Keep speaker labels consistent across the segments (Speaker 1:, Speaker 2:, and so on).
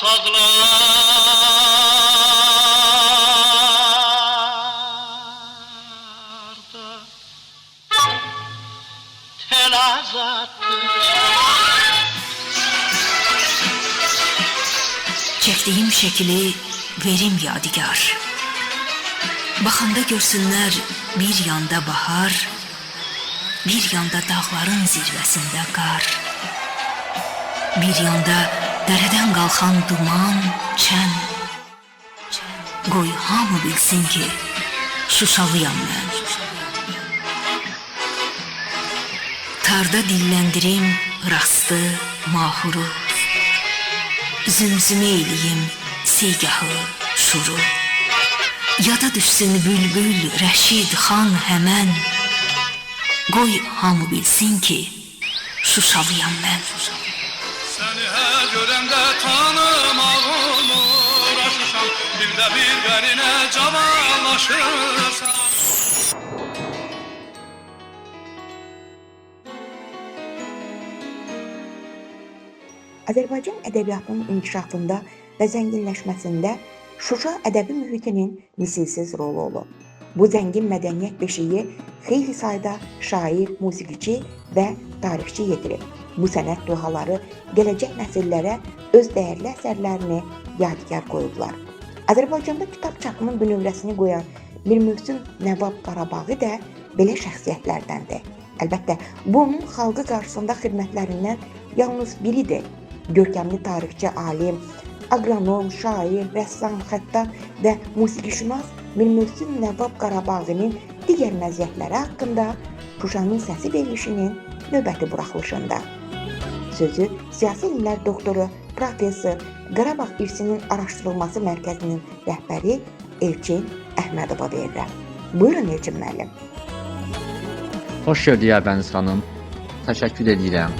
Speaker 1: sazlarda tel azattı.
Speaker 2: Çektiğim şekli verim yadigar. Baxanda görsünlər bir yanda bahar, bir yanda dağların zirvəsində qar, bir yanda dərədən qalxan duman, çən. Qoy hamı bilsin ki, Şuşalıyam mən. Tarda dilləndirim rastı, mahuru, zümzümə eləyim seygahı, şuru. Yada düşsün bülbül, Rəşid, xan həmən. Qoy hamı bilsin ki, Şuşalıyam mən.
Speaker 1: Səni hər görəndə tanımaq olur aşışam, bir də bir qərinə cavanlaşırsan.
Speaker 3: Azərbaycan ədəbiyyatının inkişafında və zənginləşməsində Şuşa ədəbi mühitinin misilsiz rolu olub. Bu zəngin mədəniyyət beşiyi xeyli sayda şair, musiqiçi və tarixçi yetirib. Bu sənət duhaları gələcək nəsillərə öz dəyərli əsərlərini yadigar qoyublar. Azərbaycanda kitab çapının bünövrəsini qoyan Mir Mövsüm Nəvvab Qarabaği də belə şəxsiyyətlərdəndir. Əlbəttə, bu onun xalqı qarşısında xidmətlərindən yalnız biridir. Görkəmli tarixçi, alim, agronom, şair, rəssam, xəttat və musiqişünas Mir Mövsüm Nəvvab Qarabağinin digər məziyyətləri haqqında Şuşanın səsi verilişinin növbəti buraxılışında. Sözü siyasi elmlər doktoru, professor, Qarabağ İrsinin Araşdırılması Mərkəzinin rəhbəri Elçin Əhmədova verirəm. Buyurun Elçin müəllim.
Speaker 4: Xoş gördük Aybəniz xanım. Təşəkkür edirəm.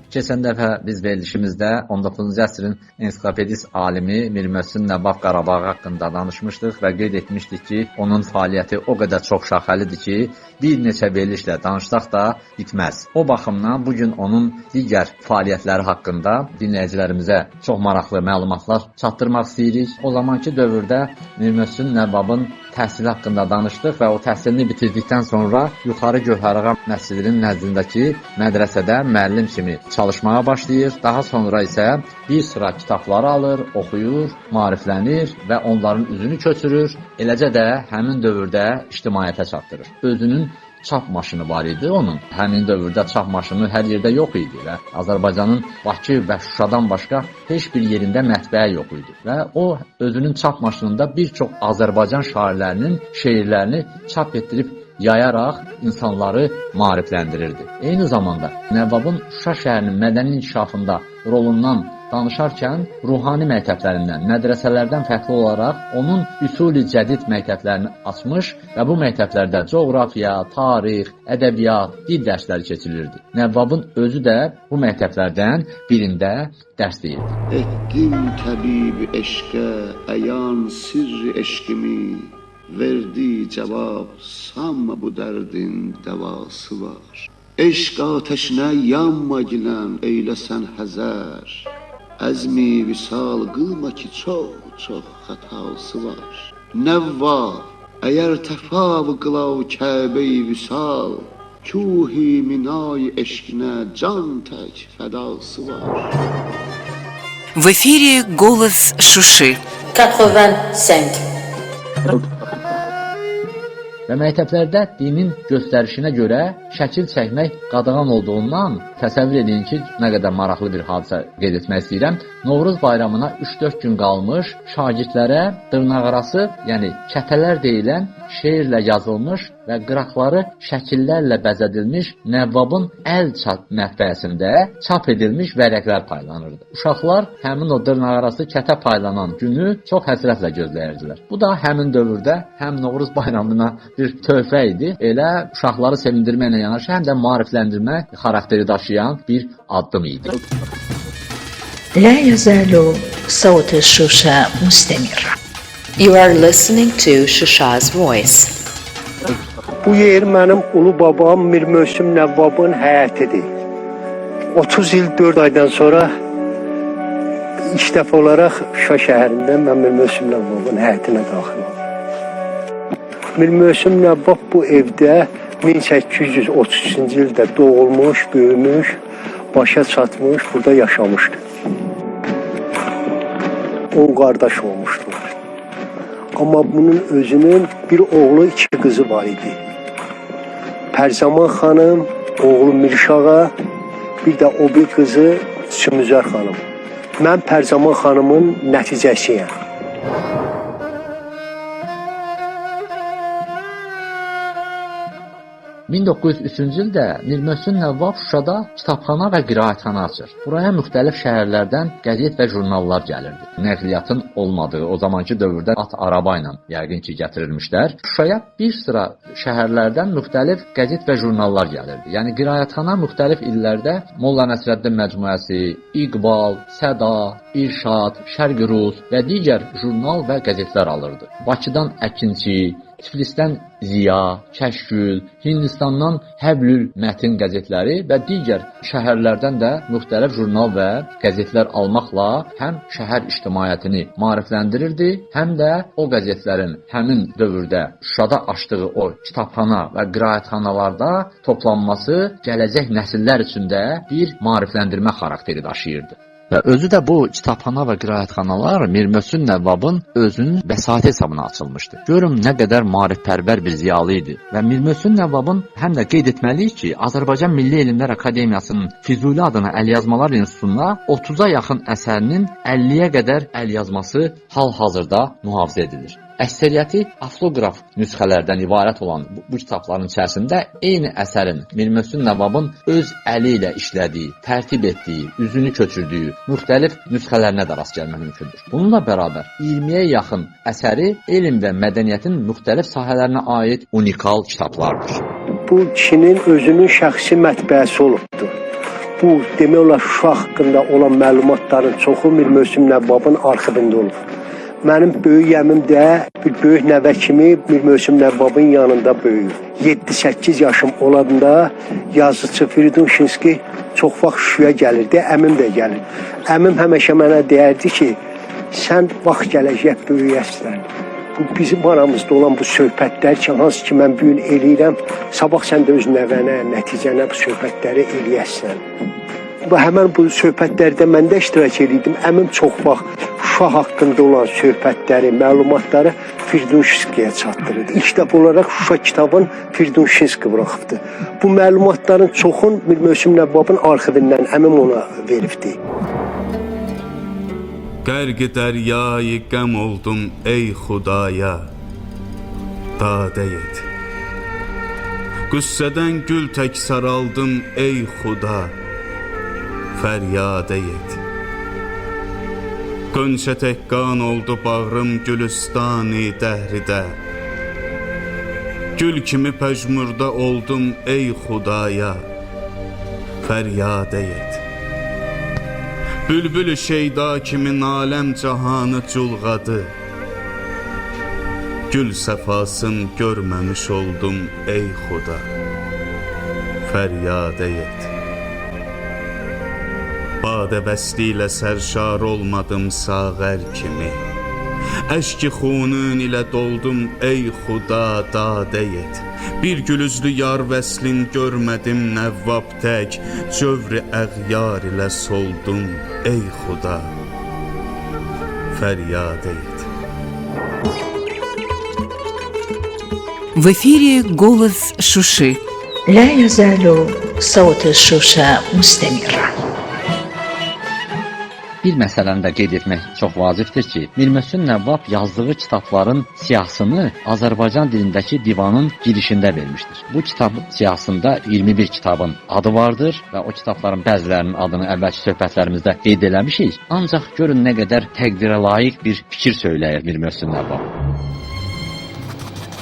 Speaker 4: Keçən dəfə biz verilişimizdə 19-cu əsrin ensiklopedist alimi Mir Mövsüm Nəvvab Qarabağ haqqında danışmışdıq və qeyd etmişdik ki, onun fəaliyyəti o qədər çox şaxəlidir ki, bir neçə verilişlə danışsaq da bitməz. O baxımdan bugün onun digər fəaliyyətləri haqqında dinləyicilərimizə çox maraqlı məlumatlar çatdırmaq istəyirik. O zamanki dövrdə Mir Mövsüm Nəvvabın təhsili haqqında danışdıq və o təhsilini bitirdikdən sonra Yuxarı Gövhərağa məscidinin nəzdindəki mədrəsədə müəllim kimi çalışmağa başlayır. Daha sonra isə bir sıra kitabları alır, oxuyur, maariflənir və onların üzünü köçürür. Eləcə də həmin dövrdə ictimaiyyətə çatdırır. Özünün çap maşını var idi onun. Həmin dövrdə çap maşını hər yerdə yox idi və Azərbaycanın Bakı və Şuşadan başqa heç bir yerində mətbəə yox idi. Və o özünün çap maşınında bir çox Azərbaycan şairlərinin şeirlərini çap etdirib yayaraq insanları maarifləndirirdi. Eyni zamanda Nəvvabın Şuşa şəhərinin mədəni inkişafında rolundan danışarkən ruhani məktəblərindən, mədrəsələrdən fərqli olaraq onun üsul-i cədid məktəblərini açmış və bu məktəblərdə coğrafiya, tarix, ədəbiyyat, dil dərsləri keçirilirdi. Nəvvabın özü də bu məktəblərdən birində dərs deyirdi.
Speaker 5: Etdim təbib eşqə, əyan sirr eşqimi, verdi cavab, sanma bu dərdin dəvası var. Eşq ateşinə yanma gilən, eyləsən həzər. Əzmi visal qılma ki, çox xətası var. Nəvvab, əgər təfav qılav Kəbə-i visal, Kuhi minay eşqinə can tək fədası var.
Speaker 2: В эфире «Голос Шуши».
Speaker 6: 85.
Speaker 4: Və məktəblərdə dinin göstərişinə görə şəkil çəkmək qadağan olduğundan təsəvvür edin ki, nə qədər maraqlı bir hadisə qeyd etmək istəyirəm. Novruz bayramına 3-4 gün qalmış şagirdlərə dırnaqarası, yəni kətələr deyilən şeirlə yazılmış və qıraqları şəkillərlə bəzədilmiş Nəvvabın əl çap mətbəəsində çap edilmiş vərəqlər paylanırdı. Uşaqlar həmin o dırnaqarası kətə paylanan günü çox həsrətlə gözləyirdilər. Bu da həmin dövrdə həm Novruz bayramına bir töhfə idi, elə uşaqları sevindirməklə yanaşı həm də maarifləndirmə xarakteri daşıyan bir addım idi.
Speaker 6: لا يزال صوت شوشة مستمرا. You are listening to Shusha's voice.
Speaker 7: Bu yer mənim ulu babam Mir Mövsüm Nəvvabın həyətidir. 30 il 4 aydan sonra İlk dəfə olaraq Şuşa şəhərində mən Mir Möhsün Nəvvabın həyətinə daxil oldum. Mir Möhsün Nəvvab bu evdə 1833-cü ildə doğulmuş, böyümüş, başa çatmış, burada yaşamışdı. 10 qardaş olmuşdular. Amma bunun özünün bir oğlu, 2 qızı var idi. Pərzaman xanım, oğlu Mirşağa, bir də o bir qızı Sümüzər xanım. Mən Pərzaman xanımın nəticəsiyəm.
Speaker 4: ...1903-cü ildə Mir Möhsün Nəvvab Şuşada kitabxana və qiraətxana açır. Buraya müxtəlif şəhərlərdən qəzet və jurnallar gəlirdi. Nəqliyyatın olmadığı o zamanki dövrdə at araba ilə yəqin ki gətirilmişlər. Şuşaya bir sıra şəhərlərdən müxtəlif qəzet və jurnallar gəlirdi. Yəni qiraətxana müxtəlif illərdə Molla Nəsrəddin Məcmuəsi, İqbal, Səda, İrşad, Şərq Rus və digər jurnal və qəzetlər alırdı. Bakıdan Əkinçi, Tiflisdən Ziya, Kəşkül, Hindistandan Həblül Mətin qəzetləri və digər şəhərlərdən də müxtəlif jurnal və qəzetlər almaqla həm şəhər ictimaiyyətini maarifləndirirdi, həm də o qəzetlərin həmin dövrdə Şuşada açdığı o kitabxana və qiraətxanalarda toplanması gələcək nəsillər üçün də bir maarifləndirmə xarakteri daşıyırdı. Və özü də bu kitabxana və qiraətxanalar Mir Möhsün Nəvvabın özünün vəsaiti hesabına açılmışdı. Görün nə qədər maarifpərvər bir ziyalı idi. Və Mir Möhsün Nəvvabın həm də qeyd etməliyik ki, Azərbaycan Milli Elmlər Akademiyasının Füzuli adına əlyazmalar institutunda 30-a yaxın əsərinin 50-yə qədər əlyazması hal-hazırda mühafizə edilir. Əksəriyyəti avtoqraf nüsxələrdən ibarət olan bu kitabların içərisində eyni əsərin Mir Möhsün Nəvvabın öz əli ilə işlədiyi, tərtib etdiyi, üzünü köçürdüyü müxtəlif nüsxələrinə də rast gəlmək mümkündür. Bununla bərabər 20-yə yaxın əsəri elm və mədəniyyətin müxtəlif sahələrinə aid unikal kitablardır.
Speaker 7: Bu kişinin özünün şəxsi mətbəəsi olubdur. Bu demək olar Şuşa haqqında olan məlumatların çoxu Mir Möhsün Nəvvabın arxivində olub. Mənim böyük əmim də bir böyük nəvə kimi Mir Möhsün Nəvvabın yanında böyüyür. 7-8 yaşım olanda yazıcı Firidun Şinski çox vaxt Şuşaya gəlirdi, əmim də gəlir. Əmim həmişə mənə deyərdi ki, sən vaxt gələcək böyüyəsən. Bu bizim aramızda olan bu söhbətlər ki, hansı ki mən bu gün eləyirəm, sabah sən də öz nəvənə, nəticənə bu söhbətləri eləyəsən. Və həmən bu söhbətlərdə mən də iştirak edirdim. Əmim çox vaxt Şuşa haqqında olan söhbətləri, məlumatları Firidun Şinskiyə çatdırırdı. İlk dəfə olaraq Şuşa kitabını Firidun Şinski buraxıbdı. Bu məlumatların çoxun Mir Möhsün Nəvvabın arxivindən əmim ona veribdi.
Speaker 8: Qərq-i dəryayı qəm oldum ey Xudaya, dadə et. Qüssədən gül tək saraldım ey Xuda, fəryadə et. Qönçə tək qan oldu bağrım gülüstani dəhridə. Gül kimi pəjmurda oldum ey Xudaya, fəryadə et. Bülbül-i şeyda kimi naləm cahanı culğadı. Gül səfasın görməmiş oldum ey Xuda, fəryadə et. Badə vəsli ilə sərşar olmadım sağər kimi. Əşki xunun ilə doldum ey Xuda, dadə et. Bir gülüzlü yar vəslin görmədim Nəvvab tək. Cövri əğyar ilə soldum ey Xuda, fəryadə et.
Speaker 2: В эфире «Голос Шуши».
Speaker 6: لا يزال صوت الشوشة مستمرا.
Speaker 4: Bir məsələni də qeyd etmək çox vacibdir ki, Mir Möhsün Nəvvab yazdığı kitabların siyahısını Azərbaycan dilindəki divanın girişində vermişdir. Bu kitab siyahısında 21 kitabın adı vardır və o kitabların bəzilərinin adını əvvəlki söhbətlərimizdə qeyd eləmişik. Ancaq görün nə qədər təqdirə layiq bir fikir söyləyir Mir Möhsün Nəvvab.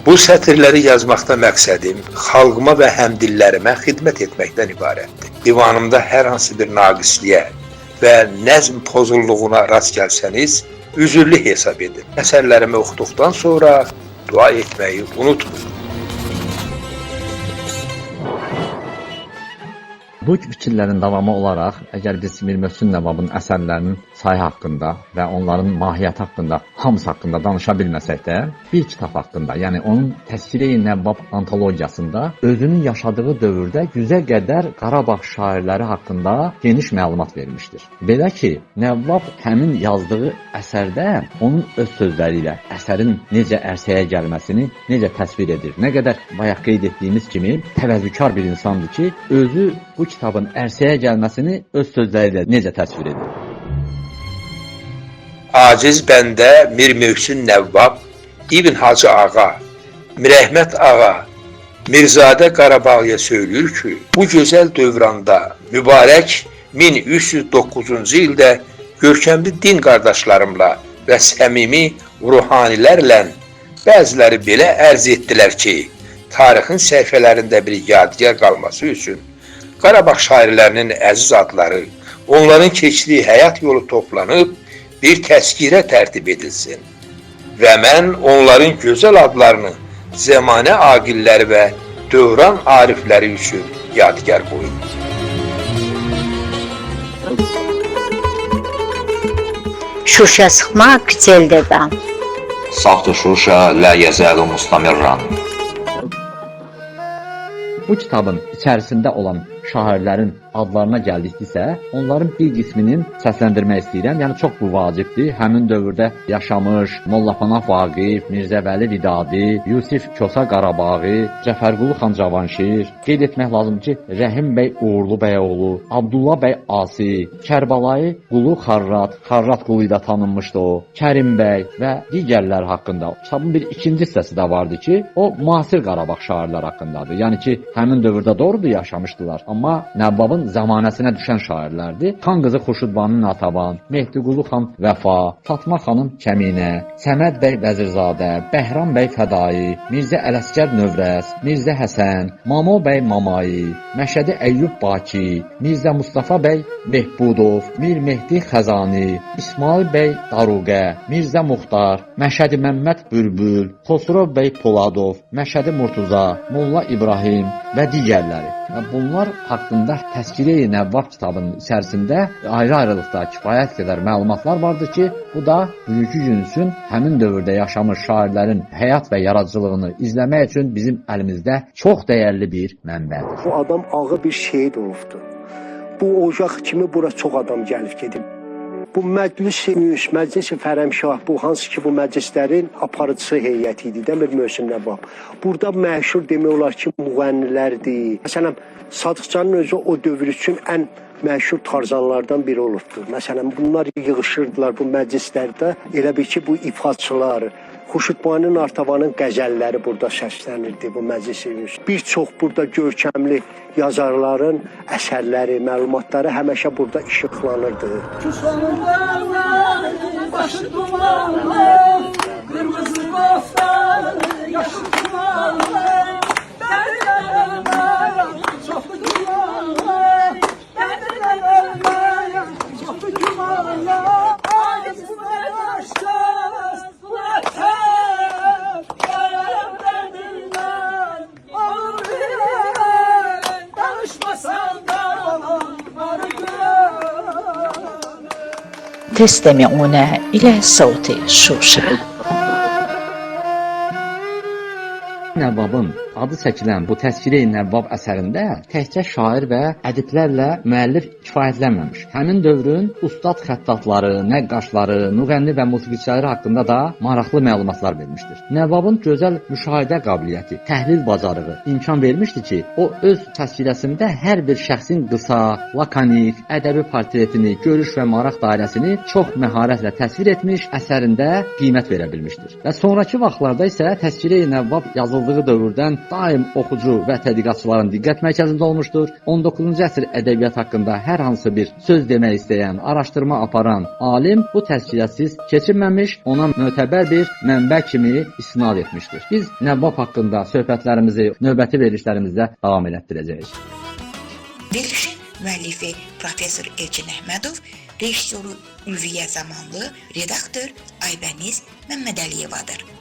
Speaker 9: Bu sətirləri yazmaqda məqsədim xalqıma və həmdillərimə xidmət etməkdən ibarətdir. Divanımda hər hansı bir naqisliyə və nəzm pozulluğuna rast gəlsəniz, üzürlü hesab edin. Əsərlərimi oxuduqdan sonra dua etməyi unutmayın.
Speaker 4: Bu fikirlərin davamı olaraq, əgər biz Mir Möhsün Nəvabın əsərlərinin sayı haqqında və onların mahiyyəti haqqında, hamısı haqqında danışa bilməsək də, bir kitab haqqında, yəni onun Təzkirə-i Nəvvab antologiyasında özünün yaşadığı dövrdə 100-ə qədər Qarabağ şairləri haqqında geniş məlumat vermişdir. Belə ki, Nəvvab həmin yazdığı əsərdə onun öz sözləri ilə əsərin necə ərsəyə gəlməsini necə təsvir edir. Nə qədər bayaq qeyd etdiyimiz kimi təvəzzükar bir insandır ki, özü bu kitabın ərsəyə gəlməsini öz sözləri ilə necə təsvir edir.
Speaker 9: Aciz bəndə Mir Möhsün Nəvvab, İbn Hacı Ağa, Mirəhmət Ağa, Mirzadə Qarabağlıya söylür ki, bu gözəl dövranda mübarək 1309-cu ildə görkəmli din qardaşlarımla və səmimi ruhanilərlə bəziləri belə ərz etdilər ki, tarixin səhifələrində bir yadigar qalması üçün Qarabağ şairlərinin əziz adları, onların keçdiyi həyat yolu toplanıb bir təzkirə tərtib edilsin və mən onların gözəl adlarını zəmanə aqilləri və dövran arifləri üçün yadigar qoyum.
Speaker 10: Şuşa sıxmaq güzeldirdən.
Speaker 11: Saxtı Şuşa lə yəzəlu mustamirran.
Speaker 4: Bu kitabın içərisində olan şairlərin adlarına gəldikdirsə, onların bir qisminin səsləndirmək istəyirəm. Yəni çox bu vacibdir. Həmin dövrdə yaşamış Molla Pənah Vaqif, Mirzə Vəli Vidadi, Yusif Kosa Qarabaği, Cəfərqulu xan Cavanşir, qeyd etmək lazımdır ki, Rəhim bəy Uğurlu bəyoğlu, Abdullah bəy Asi, Kərbəlayı Qulu Xarrat, Xarrat Qulu ilə tanınmışdı o, Kərim bəy və digərlər haqqında. Kitabın bir ikinci hissəsi də vardı ki, o müasir Qarabağ şairlər haqqındadır. Yəni ki, həmin dövrdə doğrudur yaşamışdılar. Amma Nəvvabın zamanəsinə düşən şairlərdir. Xan qızı Xurşudbanu Natəvan, Mehdiqulu xan Vəfa, Fatma xanım Kəminə, Səməd bəy Vəzirzadə, Bəhram bəy Fədai, Mirzə Ələsgər Növrəz, Mirzə Həsən, Mamo bəy Mamayi, Məşədi Əyyub Baki, Mirzə Mustafa bəy Behbudov, Mir Mehdi Xəzani, İsmail bəy Daruqə, Mirzə Muxtar, Məşədi Məmməd Bülbül, Xosrov bəy Poladov, Məşədi Murtuza, Molla İbrahim və digərləri. Bunlar haqqında Təzkirə-i Nəvvab kitabının içərisində ayrı-ayrılıqda kifayət qədər məlumatlar vardır ki, bu da bugünkü gün üçün həmin dövrdə yaşamış şairlərin həyat və yaradıcılığını izləmək üçün bizim əlimizdə çox dəyərli bir mənbədir.
Speaker 7: Bu adam ağı bir şehid olubdur. Bu ocaq kimi bura çox adam gəlib gedib. Bu məclis Fərəmşah, bu hansı ki bu məclislərin aparıcısı heyəti idi, Mir Möhsün Nəvvab. Burada məşhur demək olar ki, müğənnilərdir. Məsələn, Sadıqcanın özü o dövr üçün ən məşhur tarzanlardan biri olubdur. Məsələn, bunlar yığışırdılar bu məclislərdə. Elə bil ki, bu ifaçılar, Xurşudbanu Natəvanın qəzəlləri burada səslənirdi bu məclisin. Bir çox burada görkəmli yazarların əsərləri, məlumatları həmişə burada işıqlanırdı.
Speaker 1: Kuşanın dağları, başı dumanlı, qırmızı qoftalı, yaşıl dumanlı, dərlərimə çoxlu dumanlı, dərlərimə çoxlu dumanlı, ağzına yaşlar, vətən, qələmlədirlər, ağrıyır, danışmasan da var
Speaker 6: تستمعون إلى صوت شوشة.
Speaker 4: Nəvvabın adı çəkilən bu Təzkirə-i Nəvvab əsərində təkcə şair və ədiblərlə müəllif kifayətlənməmiş. Həmin dövrün ustad xəttatları, nəqqaşları, müğənni və musiqiçiləri haqqında da maraqlı məlumatlar vermişdir. Nəvvabın gözəl müşahidə qabiliyyəti, təhlil bacarığı imkan vermişdi ki, o öz təzkirəsində hər bir şəxsin qısa, lakanik, ədəbi portretini, görüş və maraq dairəsini çox məharətlə təsvir etmiş, əsərində qiymət verə bilmişdir. Və sonrakı vaxtlarda isə Təzkirə-i Nəvvab yazıldığı dövrdən daim oxucu və tədqiqatçıların diqqət mərkəzində olmuşdur. 19-cu əsr ədəbiyyat haqqında hər hansı bir söz demək istəyən, araşdırma aparan alim bu təzkirəsiz keçirməmiş, ona mötəbər bir mənbə kimi istinad etmişdir. Biz Nəvvab haqqında söhbətlərimizi növbəti verilişlərimizdə davam elətdirəcəyik.
Speaker 3: Verilişin müəllifi Professor Elçin Əhmədov, rejissoru Ülviyə Zamanlı, redaktor Aybəniz Məmmədəliyevadır.